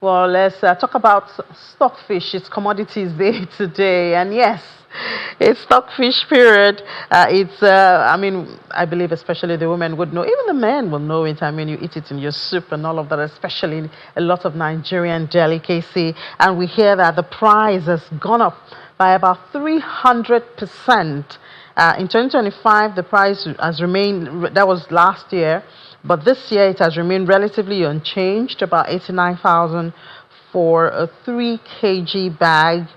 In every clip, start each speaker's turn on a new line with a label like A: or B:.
A: Well, let's talk about stockfish. It's commodities day today, and yes, it's stockfish period. I mean, I believe especially the women would know, even the men will know it. I mean, you eat it in your soup and all of that, especially a lot of Nigerian delicacy. And we hear that the price has gone up by about 300%. In 2025, the price has remained, that was last year, but this year it has remained relatively unchanged, about 89,000 for a 3 kg bag.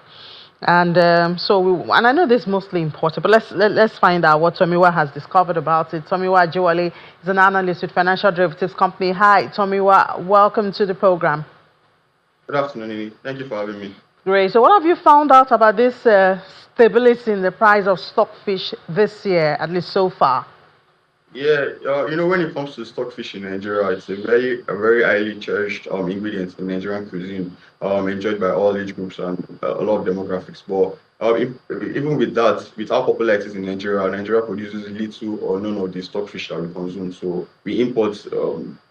A: And and I know this is mostly imported, but let's find out what Tomiwa has discovered about it. Tomiwa Ajewale is an analyst with financial derivatives company. Hi, Tomiwa, welcome to the program.
B: Good afternoon, Nini. Thank you for having me.
A: Great. So, what have you found out about this stability in the price of stockfish this year, at least so far?
B: Yeah, when it comes to stockfish in Nigeria, it's a very highly cherished ingredient in Nigerian cuisine, enjoyed by all age groups and a lot of demographics. But even with that, with how popular it is in Nigeria, Nigeria produces little or none of the stockfish that we consume. So we import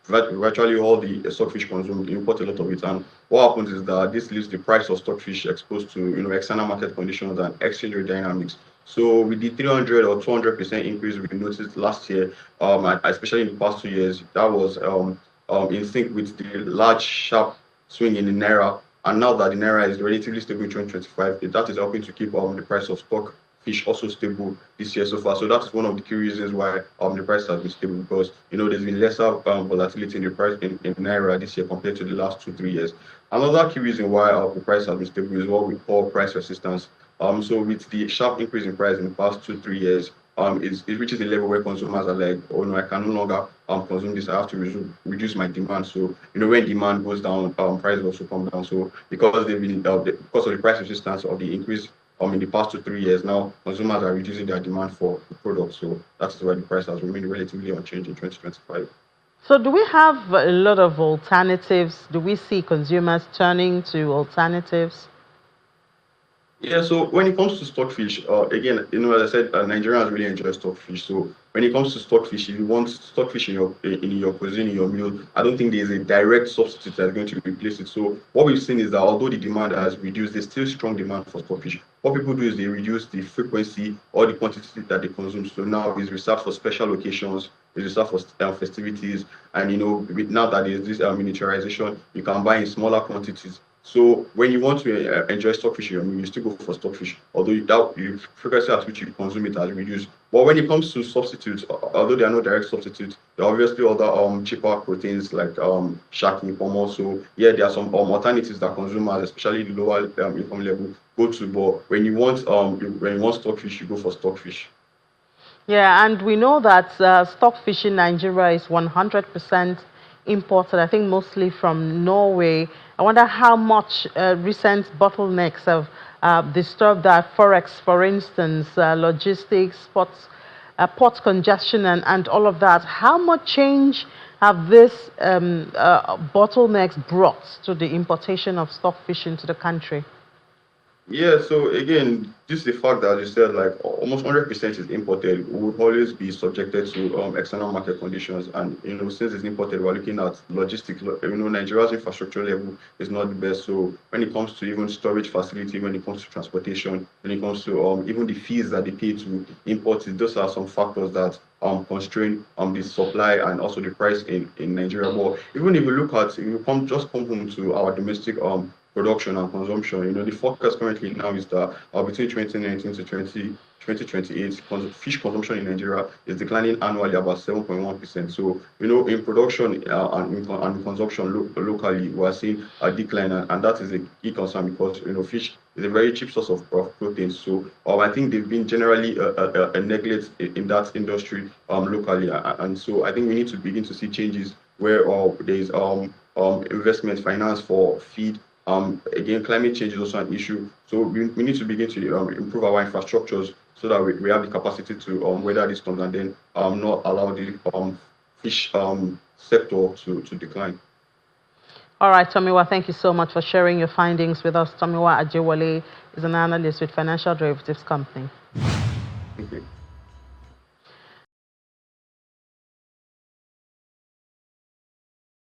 B: virtually all the stockfish consumed. We import a lot of it, and what happens is that this leaves the price of stockfish exposed to external market conditions and exchange rate dynamics. So with the 300 or 200% increase we noticed last year, and especially in the past 2 years, that was in sync with the large sharp swing in the naira. And now that the naira is relatively stable in 2025, that is helping to keep the price of stock fish also stable this year so far. So that's one of the key reasons why the price has been stable, because there's been lesser volatility in the price in naira this year compared to the last 2 3 years. Another key reason why the price has been stable is what we call price resistance. So with the sharp increase in price in the past 2 3 years, it reaches a level where consumers are like, oh no, I can no longer consume this. I have to reduce my demand. So when demand goes down, prices also come down. So because because of the price resistance of the increase in the past 2 3 years, now consumers are reducing their demand for the product. So that is why the price has remained relatively unchanged in 2025.
A: So, do we have a lot of alternatives? Do we see consumers turning to alternatives?
B: Yeah, so when it comes to stockfish, again, as I said, Nigerians really enjoy stockfish. So when it comes to stockfish, if you want stockfish in your cuisine, in your meal, I don't think there's a direct substitute that's going to replace it. So what we've seen is that although the demand has reduced, there's still strong demand for stockfish. What people do is they reduce the frequency or the quantity that they consume. So now it's reserved for special occasions, it's reserved for festivities, and now that there's this miniaturization, you can buy in smaller quantities. So when you want to enjoy stockfish, you still go for stockfish, although you frequency at which you consume it has reduced. But when it comes to substitutes, although there are no direct substitutes, there are obviously other cheaper proteins like shaki, pomo. So yeah, there are some alternatives that consumers, especially the lower income level, go to. But when you want stockfish, you go for stockfish.
A: Yeah, and we know that stockfish in Nigeria is 100% imported, I think mostly from Norway. I wonder how much recent bottlenecks have disturbed that forex, for instance, logistics, port congestion, and all of that. How much change have these bottlenecks brought to the importation of stockfish into the country?
B: Yeah, so again, just the fact that you said like almost 100% is imported would always be subjected to external market conditions. And since it's imported, we're looking at logistics. Nigeria's infrastructure level is not the best. So when it comes to even storage facility, when it comes to transportation, when it comes to even the fees that they pay to import it, those are some factors that constrain the supply and also the price in Nigeria. But even if you come home to our domestic production and consumption. The forecast currently now is that between 2019 to 2028, fish consumption in Nigeria is declining annually about 7.1%. So, in production and consumption locally, we are seeing a decline, and that is a key concern because, fish is a very cheap source of protein. So, I think they've been generally a neglect in that industry locally, and so I think we need to begin to see changes where there is investment finance for feed. Again, climate change is also an issue. So we need to begin to improve our infrastructures so that we have the capacity to weather these storms and then not allow the fish sector to decline.
A: All right, Tomiwa, thank you so much for sharing your findings with us. Tomiwa Ajewale is an analyst with financial derivatives company.
B: Okay.